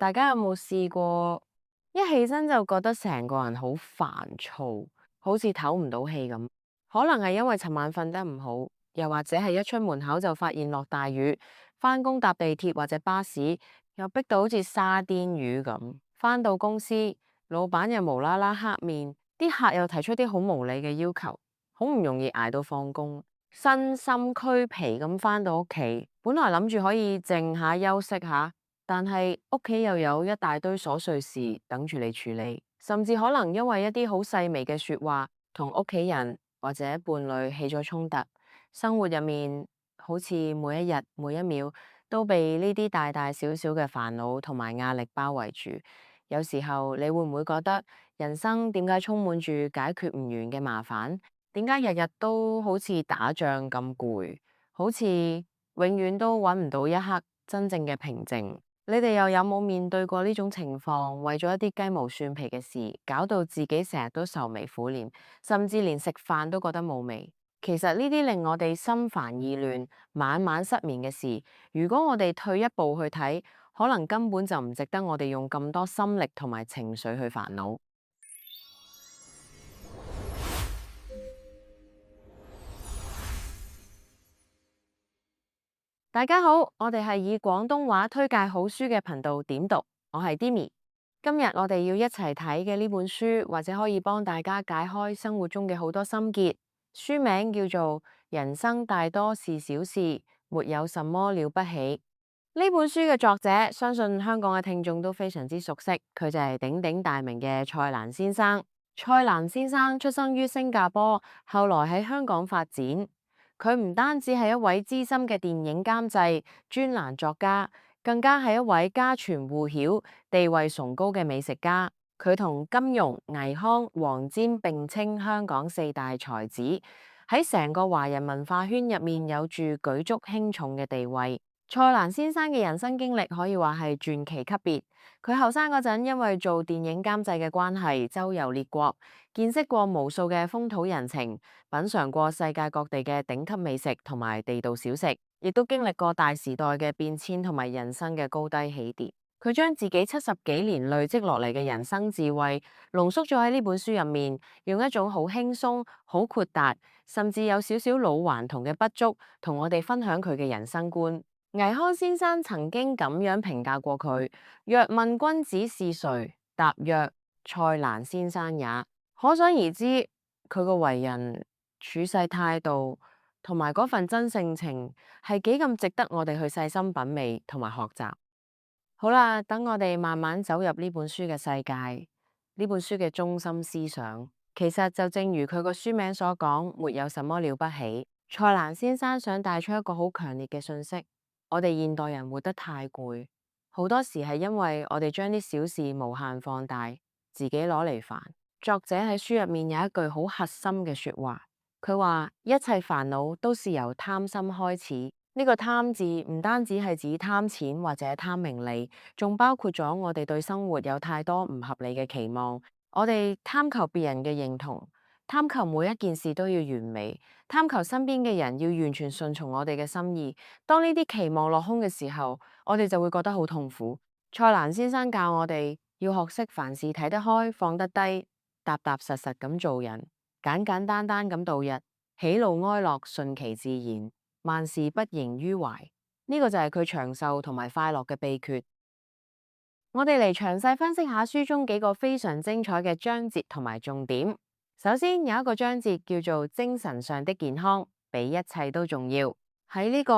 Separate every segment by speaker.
Speaker 1: 大家有冇試過一起身就覺得成個人好煩躁，好似唞唔到氣咁？可能係因為尋晚瞓得唔好，又或者係一出門口就發現落大雨，返工搭地鐵或者巴士又逼到好似沙甸魚咁。返到公司，老闆又無啦啦黑面，啲客又提出啲好無理嘅要求，好唔容易捱到放工，身心俱疲咁返到屋企，本來諗住可以靜下休息下。但係屋企又有一大堆瑣碎事等住你處理，甚至可能因為一啲好細微嘅說話，同屋企人或者伴侶起咗衝突。生活入面好似每一日每一秒都被呢啲大大小小嘅煩惱同埋壓力包圍住。有時候你會唔會覺得人生點解充滿住解決唔完嘅麻煩？點解日日都好似打仗咁攰？好似永遠都揾唔到一刻真正嘅平靜？你哋又有冇面對過呢種情況？為咗一啲雞毛蒜皮嘅事，搞到自己成日都愁眉苦臉，甚至連食飯都覺得冇味。其實呢啲令我哋心煩意亂、晚晚失眠嘅事，如果我哋退一步去睇，可能根本就唔值得我哋用咁多心力同埋情緒去煩惱。大家好，我哋係以廣東話推介好書嘅頻道點讀，我係 Dimi。今日我哋要一齊睇嘅呢本書，或者可以幫大家解開生活中嘅好多心結。書名叫做《人生大多是小事，沒有什麼了不起》。呢本書嘅作者，相信香港嘅聽眾都非常之熟悉，佢就係鼎鼎大名嘅蔡瀾先生。蔡瀾先生出生於新加坡，後來喺香港發展。佢唔單止係一位資深嘅電影監製、專欄作家，更加係一位家傳戶曉、地位崇高嘅美食家。佢同金庸、倪匡、黃霑並稱香港四大才子，喺成個華人文化圈入面有住舉足輕重嘅地位。蔡瀾先生嘅人生經歷可以話係傳奇級別。佢後生嗰陣因為做電影監製嘅關係，周遊列國，見識過無數嘅風土人情，品嘗過世界各地嘅頂級美食同埋地道小食，亦都經歷過大時代嘅變遷同埋人生嘅高低起跌。佢將自己70幾年累積落嚟嘅人生智慧濃縮咗喺呢本書入面，用一種好輕鬆、好豁達，甚至有少少老頑童嘅筆觸，同我哋分享佢嘅人生觀。倪匡先生曾經咁樣評價過佢：若問君子是誰，答曰蔡瀾先生也。可想而知，佢個為人處世態度同埋嗰份真性情係幾咁值得我哋去細心品味同埋學習。好啦，等我哋慢慢走入呢本書嘅世界。呢本書嘅中心思想，其實就正如佢個書名所講，沒有什麼了不起。蔡瀾先生想帶出一個好強烈嘅訊息。我哋現代人活得太攰，好多時係因為我哋將啲小事無限放大，自己攞嚟煩。作者喺書入面有一句好核心嘅說話，佢話一切煩惱都是由貪心開始。呢個貪字唔單止係指貪錢或者貪名利，仲包括咗我哋對生活有太多唔合理嘅期望。我哋貪求別人嘅認同，貪求每一件事都要完美，貪求身邊嘅人要完全順從我哋嘅心意。當呢啲期望落空嘅時候，我哋就會覺得好痛苦。蔡瀾先生教我哋要學識凡事睇得開，放得低，踏踏實實咁做人，簡簡單單咁度日，喜怒哀樂順其自然，萬事不形於懷。呢個就係佢長壽同埋快樂嘅秘訣。我哋嚟詳細分析下書中幾個非常精彩嘅章節同埋重點。首先有一個章節叫做精神上的健康，比一切都重要。喺呢個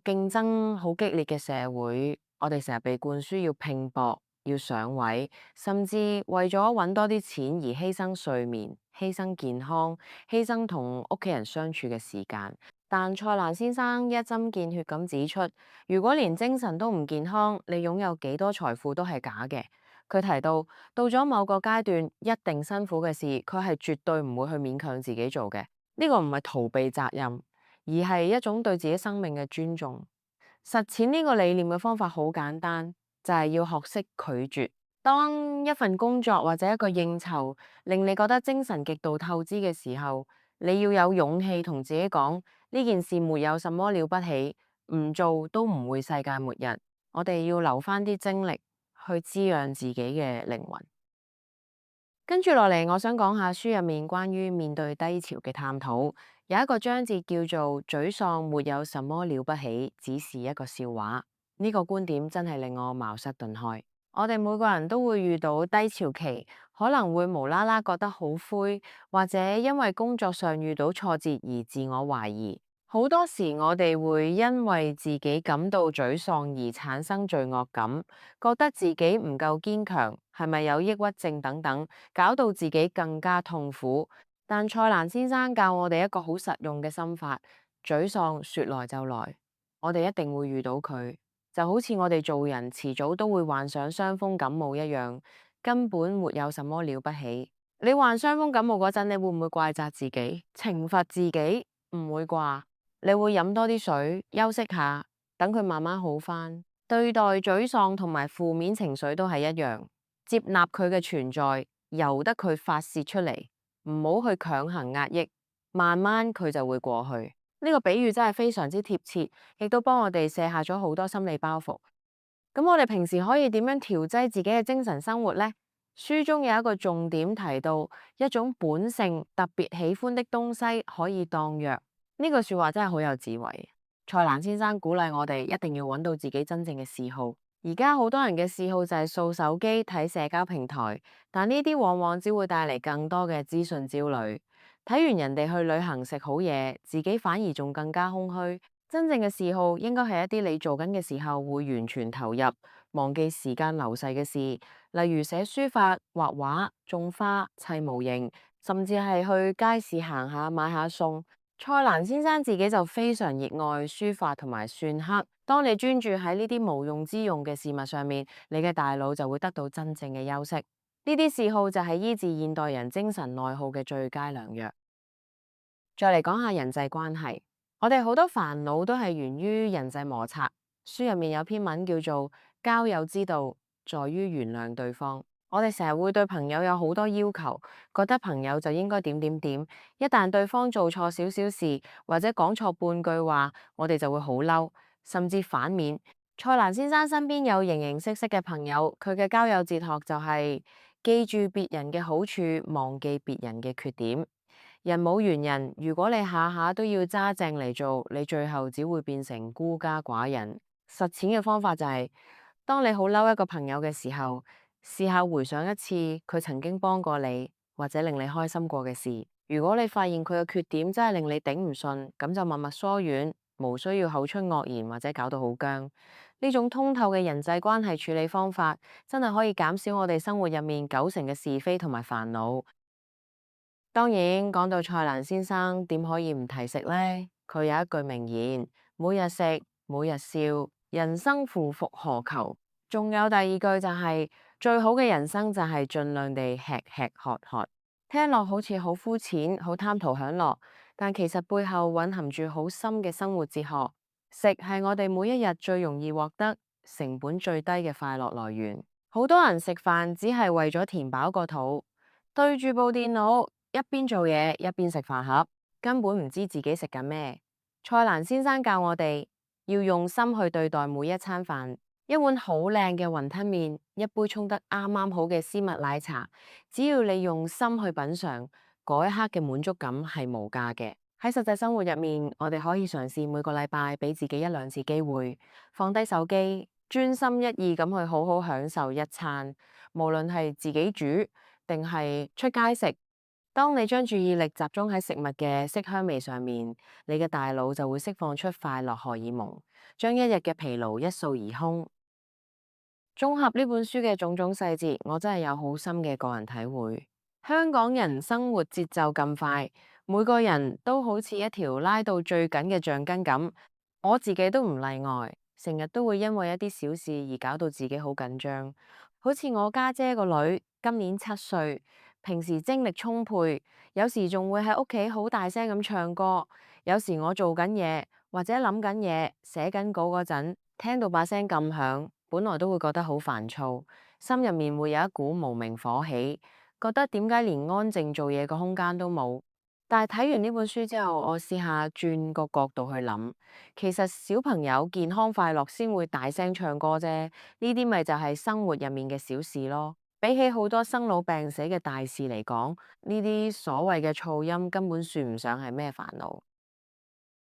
Speaker 1: 競爭好激烈嘅社會，我哋成日被灌輸要拼搏、要上位，甚至為咗揾多啲錢而犧牲睡眠、犧牲健康、犧牲同屋企人相處嘅時間。但蔡瀾先生一針見血咁指出，如果連精神都唔健康，你擁有幾多財富都係假嘅。佢提到，到咗某個階段，一定辛苦嘅事，佢係絕對唔會去勉強自己做嘅。呢個唔係逃避責任，而係一種對自己生命嘅尊重。實踐呢個理念嘅方法好簡單，就係要學識拒絕。當一份工作或者一個應酬令你覺得精神極度透支嘅時候，你要有勇氣同自己講，呢件事沒有什麼了不起，唔做都唔會世界末日。我哋要留翻啲精力去滋養自己嘅靈魂。跟住落嚟，我想講下書入面關於面對低潮嘅探討。有一個章節叫做沮喪沒有什麼了不起，只是一個笑話。呢個觀點真係令我茅塞頓開。我哋每個人都會遇到低潮期，可能會無啦啦覺得好灰，或者因為工作上遇到挫折而自我懷疑。好多時我哋會因為自己感到沮喪而產生罪惡感，覺得自己唔夠堅強，係咪有抑鬱症等等，搞到自己更加痛苦。但蔡瀾先生教我哋一個好實用嘅心法：沮喪說來就來，我哋一定會遇到佢，就好似我哋做人遲早都會患上傷風感冒一樣，根本沒有什麼了不起。你患傷風感冒嗰陣，你會唔會怪責自己、懲罰自己？唔會啩？你會飲多啲水，休息下，等佢慢慢好返。對待沮喪同埋負面情緒都係一樣，接納佢嘅存在，由得佢發洩出嚟，唔好去強行壓抑，慢慢佢就會過去。呢個比喻真係非常之貼切，亦都幫我哋卸下咗好多心理包袱。咁我哋平時可以點樣調劑自己嘅精神生活呢？書中有一個重點提到，一種本性特別喜歡的東西可以當藥。呢句說話真係好有智慧。蔡瀾先生鼓勵我哋一定要揾到自己真正嘅嗜好。而家好多人嘅嗜好就係掃手機、睇社交平台，但呢啲往往只會帶嚟更多嘅資訊焦慮。睇完人哋去旅行食好嘢，自己反而仲更加空虛。真正嘅嗜好應該係一啲你做緊嘅時候會完全投入，忘記時間流逝嘅事，例如寫書法、畫畫、種花、砌模型，甚至係去街市行下買下餸。蔡瀾先生自己就非常熱愛書法同埋篆刻。當你專注喺呢啲無用之用嘅事物上面，你嘅大腦就會得到真正嘅休息。呢啲嗜好就係醫治現代人精神內耗嘅最佳良藥。再嚟講下人際關係，我哋好多煩惱都係源於人際摩擦。書入面有篇文叫做《交友之道在於原諒對方》。我哋成日會對朋友有好多要求，覺得朋友就應該點點點。一旦對方做錯少少事，或者講錯半句話，我哋就會好嬲，甚至反面。蔡瀾先生身邊有形形色色嘅朋友，佢嘅交友哲學就係記住別人嘅好處，忘記別人嘅缺點。人冇完人，如果你下下都要揸正嚟做，你最後只會變成孤家寡人。實踐嘅方法就係，當你好嬲一個朋友嘅時候，試下回想一次佢曾經幫過你或者令你開心過嘅事。如果你發現佢嘅缺點真係令你頂唔順，咁就默默疏遠，無需要口出惡言或者搞到好僵。呢種通透嘅人際關係處理方法，真係可以減少我哋生活入面90%嘅是非同埋煩惱。當然，講到蔡瀾先生，點可以唔提食呢？佢有一句名言：每日食，每日笑，人生父復何求？仲有第二句就係最好嘅人生就係盡量地吃吃喝喝。聽落好似好膚淺，好貪圖享樂，但其實背後蘊含住好深嘅生活哲學。食係我哋每一日最容易獲得、成本最低嘅快樂來源。好多人食飯只係為咗填飽個肚，對住部電腦，一邊做嘢一邊食飯盒，根本唔知自己食緊咩。蔡瀾先生教我哋要用心去對待每一餐飯，一碗好靚嘅雲吞麵，一杯沖得啱啱好嘅絲襪奶茶，只要你用心去品嘗，嗰一刻嘅滿足感係無價嘅。喺實際生活入面，我哋可以嘗試每個禮拜俾自己1-2次機會，放低手機，專心一意咁去好好享受一餐，無論係自己煮定係出街食。當你將注意力集中喺食物嘅色香味上面，你嘅大腦就會釋放出快樂荷爾蒙，將一日嘅疲勞一掃而空。綜合呢本書嘅種種細節，我真係有好深嘅個人體會。香港人生活節奏咁快，每個人都好似一條拉到最緊嘅橡筋咁，我自己都唔例外，成日都會因為一啲小事而搞到自己好緊張。好似我家姐個女，今年7歲。平時精力充沛，有時仲會喺屋企好大聲咁唱歌。有時我做緊嘢或者諗緊嘢、寫緊稿嗰陣，聽到把聲咁響，本來都會覺得好煩躁，心入面會有一股無名火起，覺得點解連安靜做嘢個空間都冇？但係睇完呢本書之後，我試下轉個角度去諗，其實小朋友健康快樂先會大聲唱歌啫，呢啲咪就係生活入面嘅小事咯。比起好多生老病死嘅大事嚟講，呢啲所謂嘅噪音根本算唔上係咩煩惱。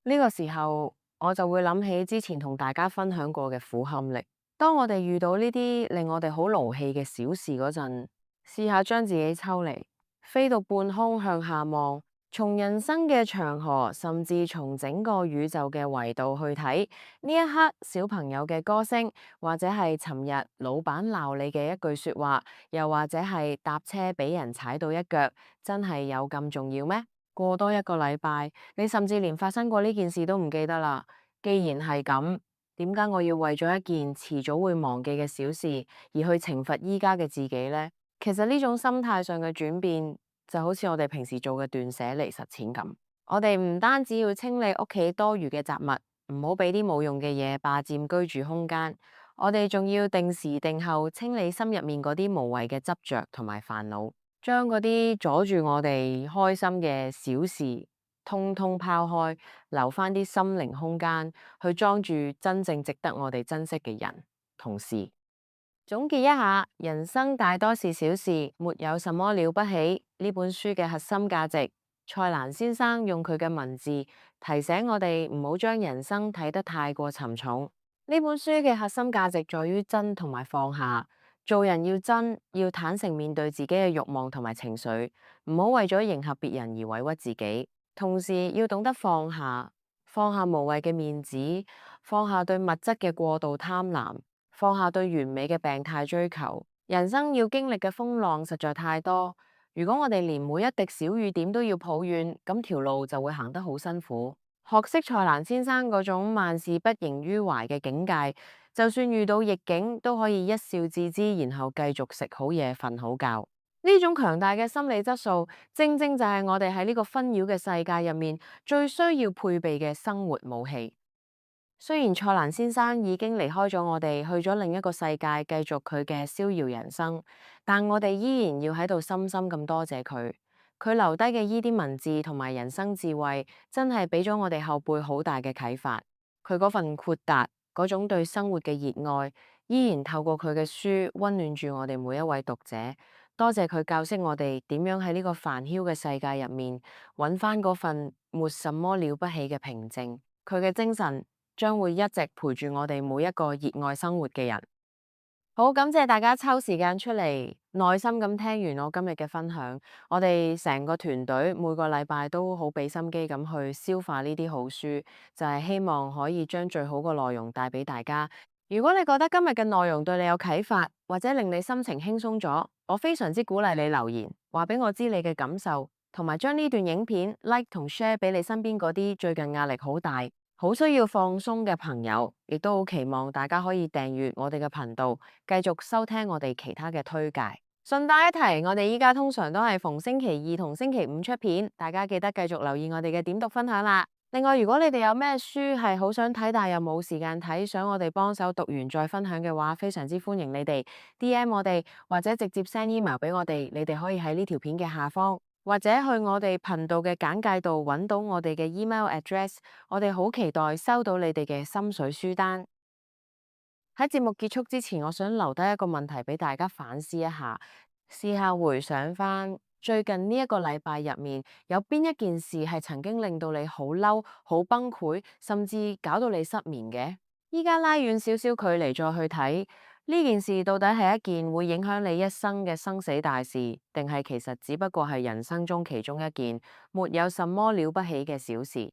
Speaker 1: 呢個時候我就會諗起之前同大家分享過嘅苦堪力。當我哋遇到呢啲令我哋好勞氣嘅小事嗰陣，試下將自己抽離，飛到半空向下望。從人生嘅長河，甚至從整個宇宙嘅維度去睇，呢一刻小朋友嘅歌聲，或者係尋日老闆鬧你嘅一句說話，又或者係搭車俾人踩到一腳，真係有咁重要咩？過多一個禮拜，你甚至連發生過呢件事都唔記得啦。既然係咁，點解我要為咗一件遲早會忘記嘅小事，而去懲罰依家嘅自己呢？其實呢種心態上嘅轉變，就好似我哋平時做嘅斷捨離實踐咁，我哋唔單止要清理屋企多餘嘅雜物，唔好俾啲冇用嘅嘢霸佔居住空間，我哋仲要定時定候清理心入面嗰啲無謂嘅執着同埋煩惱，將嗰啲阻住我哋開心嘅小事通通拋開，留翻啲心靈空間去裝住真正值得我哋珍惜嘅人同事。總結一下，人生大多是小事，沒有什麼了不起。呢本書嘅核心價值，蔡瀾先生用佢嘅文字提醒我哋唔好將人生睇得太過沉重。呢本書嘅核心價值在於真同埋放下，做人要真，要坦誠面對自己嘅慾望同埋情緒，唔好為咗迎合別人而委屈自己。同時要懂得放下，放下無謂嘅面子，放下對物質嘅過度貪婪。放下對完美嘅病態追求，人生要經歷嘅風浪實在太多。如果我哋連每一滴小雨點都要抱怨，咁條路就會行得好辛苦。學識蔡瀾先生嗰種萬事不盈於懷嘅境界，就算遇到逆境都可以一笑置之，然後繼續食好嘢、瞓好覺。呢種強大嘅心理質素，正正就係我哋喺呢個紛擾嘅世界入面最需要配備嘅生活武器。雖然蔡瀾先生已經離開咗我哋，去咗另一個世界繼續佢嘅逍遙人生，但我哋依然要喺度深深咁多謝佢。佢留低嘅依啲文字同埋人生智慧，真係俾咗我哋後輩好大嘅啟發。佢嗰份豁達，嗰種對生活嘅熱愛，依然透過佢嘅書溫暖住我哋每一位讀者。多謝佢教識我哋點樣喺呢個煩囂嘅世界入面，揾翻嗰份沒什麼了不起嘅平靜。佢嘅精神將會一直陪住我哋每一個熱愛生活嘅人。好，感謝大家抽時間出嚟，耐心咁聽完我今日嘅分享。我哋成個團隊每個禮拜都好俾心機咁去消化呢啲好書，就係希望可以將最好嘅內容帶俾大家。如果你覺得今日嘅內容對你有啟發，或者令你心情輕鬆咗，我非常之鼓勵你留言，話俾我知你嘅感受，同埋將呢段影片 like 同 share 俾你身邊嗰啲最近壓力好大，好需要放鬆嘅朋友，亦都好期望大家可以訂閱我哋嘅頻道，繼續收聽我哋其他嘅推介。順帶一提，我哋依家通常都係逢星期二同星期五出片，大家記得繼續留意我哋嘅點讀分享啦。另外，如果你哋有咩書係好想睇但又冇時間睇，想我哋幫手讀完再分享嘅話，非常之歡迎你哋 DM 我哋，或者直接 send email 俾我哋。你哋可以喺呢條片嘅下方，或者去我哋頻道嘅簡介度揾到我哋嘅 email address，我哋好期待收到你哋嘅心水書單。喺節目結束之前，我想留低一個問題俾大家反思一下，試下回想翻最近呢一個禮拜入面，有邊一件事係曾經令到你好嬲、好崩潰，甚至搞到你失眠嘅？依家拉遠少少距離再去睇，呢件事到底係一件會影響你一生嘅生死大事，定係其實只不過係人生中其中一件沒有什麼了不起嘅小事？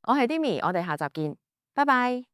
Speaker 1: 我係 Demi，我哋下集見，拜拜。